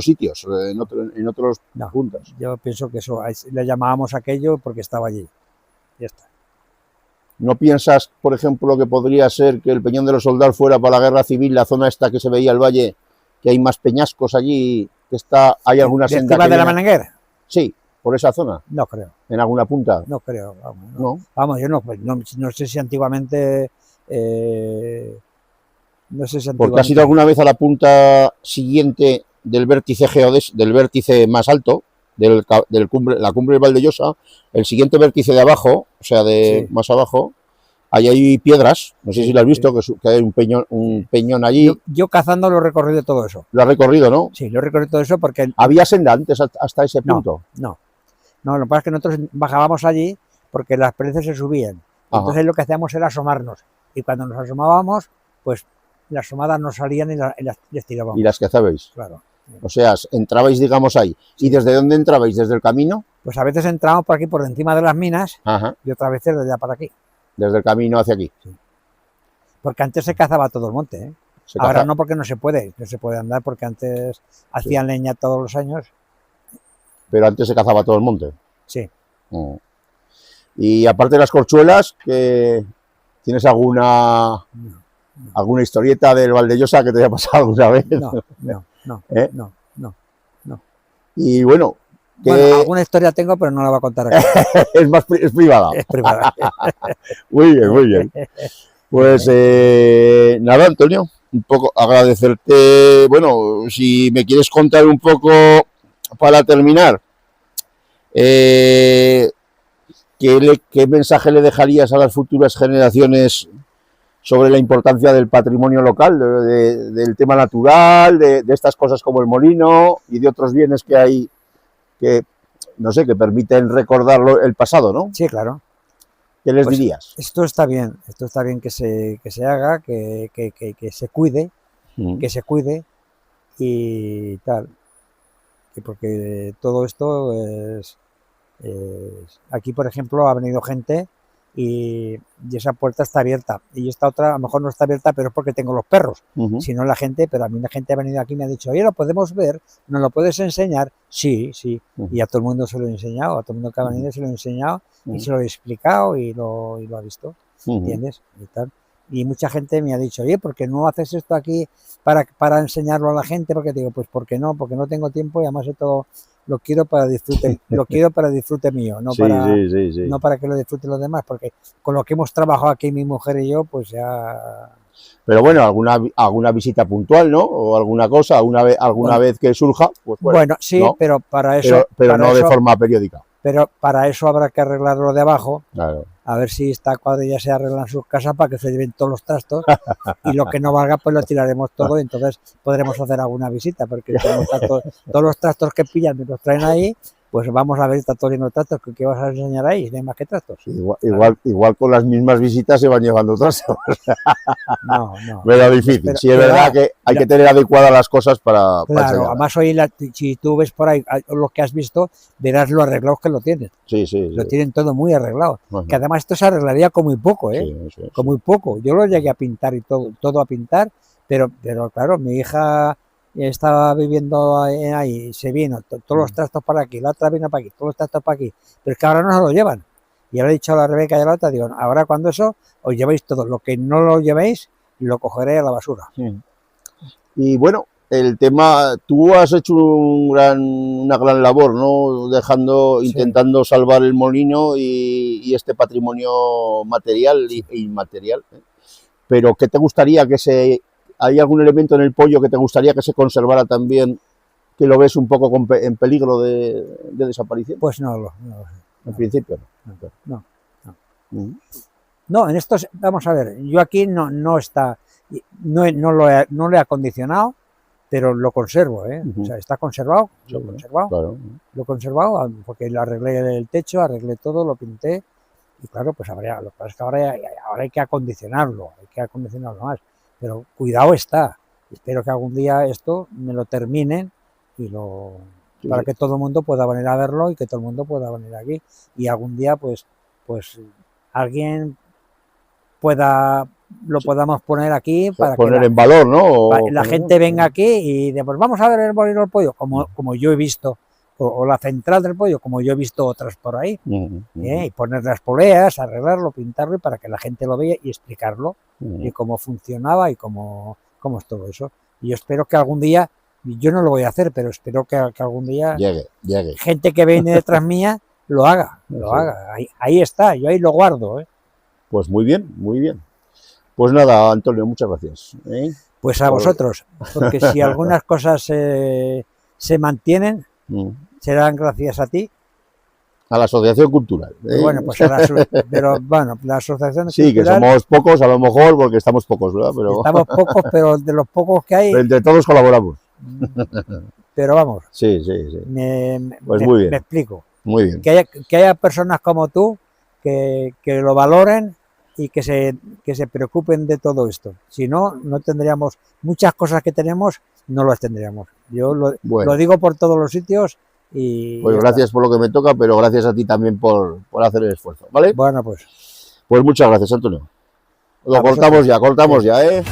sitios, en otros puntos. Yo pienso que eso, le llamábamos aquello porque estaba allí. Ya está. ¿No piensas, por ejemplo, que podría ser que el Peñón de los Soldados fuera para la guerra civil, la zona esta que se veía el valle, que hay más peñascos allí, hay alguna senda ¿Encima de la Melenguera? Sí, por esa zona. No creo. ¿En alguna punta? No creo, vamos. No. Vamos, yo no sé si antiguamente... Porque has ido alguna vez a la punta siguiente del vértice del vértice más alto, la cumbre de Valdellosa, el siguiente vértice de abajo, o sea, más abajo, ahí hay piedras, no sé si lo has visto, que hay un peñón allí. Yo cazando lo he recorrido todo eso. Lo has recorrido, ¿no? Sí, lo he recorrido todo eso porque... ¿Había senda antes hasta ese punto? No, lo que pasa es que nosotros bajábamos allí porque las perdices se subían. Entonces lo que hacíamos era asomarnos. Y cuando nos asomábamos, pues las asomadas nos salían y las tirábamos. ¿Y las cazabais? Claro. O sea, entrabais, digamos, ahí. ¿Y desde dónde entrabais? ¿Desde el camino? Pues a veces entramos por aquí, por encima de las minas, y otras veces desde allá para aquí. Desde el camino hacia aquí. Sí. Porque antes se cazaba todo el monte, ¿eh? Ahora no, porque no se puede andar, porque antes hacían leña todos los años. Pero antes se cazaba todo el monte. Sí. Y aparte de las corchuelas, ¿tienes alguna historieta del Valdellosa que te haya pasado alguna vez? No. No. Y bueno, alguna historia tengo, pero no la voy a contar aquí. es privada. Es privada. Muy bien. Pues nada, Antonio, un poco agradecerte, bueno, si me quieres contar un poco para terminar, ¿qué mensaje le dejarías a las futuras generaciones sobre la importancia del patrimonio local, del tema natural, de estas cosas como el molino y de otros bienes que hay que, no sé, que permiten recordar el pasado, ¿no? Sí, claro. ¿Qué les Pues dirías? esto está bien que se haga, que se cuide, y tal. Y porque todo esto aquí, por ejemplo, ha venido gente y esa puerta está abierta. Y esta otra a lo mejor no está abierta, pero es porque tengo los perros. Si no la gente, pero a mí la gente ha venido aquí y me ha dicho, oye, ¿lo podemos ver? ¿Nos lo puedes enseñar? Sí, sí. Y a todo el mundo se lo he enseñado, a todo el mundo que ha venido se lo he enseñado y se lo he explicado y lo ha visto. ¿Entiendes? Y tal. Y mucha gente me ha dicho, oye, ¿por qué no haces esto aquí para enseñarlo a la gente? Porque digo, pues ¿por qué no? Porque no tengo tiempo y además todo lo quiero para disfrute, mío, no para que lo disfruten los demás, porque con lo que hemos trabajado aquí mi mujer y yo, pues ya. Pero bueno, alguna visita puntual, ¿no? O alguna cosa, alguna vez que surja, pues bueno, sí, ¿no? Pero para eso. Pero no de forma periódica. Pero para eso habrá que arreglarlo de abajo. Claro. A ver si esta cuadrilla se arregla en sus casas para que se lleven todos los trastos y lo que no valga pues lo tiraremos todo y entonces podremos hacer alguna visita porque todos los trastos que pillan me los traen ahí, pues vamos a ver si está todo lleno de trastos, ¿qué vas a enseñar ahí? No hay más que trastos. Igual con las mismas visitas se van llevando trastos. No. Pero difícil, sí es verdad que hay que tener adecuadas las cosas para claro, además hoy si tú ves por ahí lo que has visto, verás lo arreglados que lo tienen. Sí. Lo tienen todo muy arreglado. Que además esto se arreglaría con muy poco, Sí. Con muy poco. Yo lo llegué a pintar y todo a pintar, pero claro, mi hija estaba viviendo ahí, se vino, todos los trastos para aquí, la otra vino para aquí, todos los trastos para aquí, pero es que ahora no se lo llevan. Y ahora he dicho a la Rebeca y a la otra, digo, ahora cuando eso, os lleváis todo, lo que no lo llevéis, lo cogeré a la basura. Sí. Y bueno, el tema, tú has hecho una gran labor, ¿no? Intentando salvar el molino y este patrimonio material e inmaterial. Pero ¿qué te gustaría hay algún elemento en el pollo que te gustaría que se conservara también, que lo ves un poco en peligro de desaparición? Pues no. En principio no. No, en estos, vamos a ver, yo aquí no está, no lo he acondicionado, pero lo conservo, O sea, está conservado, Claro. Lo he conservado, porque lo arreglé el techo, arreglé todo, lo pinté, y claro, pues lo que pasa es que ahora hay que acondicionarlo más, pero cuidado está, espero que algún día esto me lo terminen para que todo el mundo pueda venir a verlo y que todo el mundo pueda venir aquí, y algún día pues alguien lo podamos poner aquí para poner que en valor, ¿no? La gente venga aquí y pues vamos a ver el molino del pollo, como yo he visto, o la central del pollo, como yo he visto otras por ahí, y poner las poleas, arreglarlo, pintarlo, y para que la gente lo vea y explicarlo, y cómo funcionaba y cómo es todo eso. Y yo espero que algún día, yo no lo voy a hacer, pero espero que algún día llegue. Gente que viene detrás mía lo haga. Ahí está, yo ahí lo guardo. Pues muy bien. Pues nada, Antonio, muchas gracias. Pues a vosotros, porque si algunas cosas se mantienen, serán gracias a ti. A la Asociación Cultural. Bueno, pues la Asociación sí, cultural, que somos pocos, a lo mejor, porque estamos pocos, ¿verdad? Estamos pocos, pero de los pocos que hay... Pero entre todos colaboramos. Pero vamos. Sí. Pues muy bien. Me explico. Muy bien. Que haya personas como tú que lo valoren y que se preocupen de todo esto. Si no, no tendríamos muchas cosas que tenemos, no las tendríamos. Yo lo digo por todos los sitios y... Pues gracias por lo que me toca, pero gracias a ti también por hacer el esfuerzo, ¿vale? Bueno, pues... Pues muchas gracias, Antonio. Cortamos ya, ¿eh?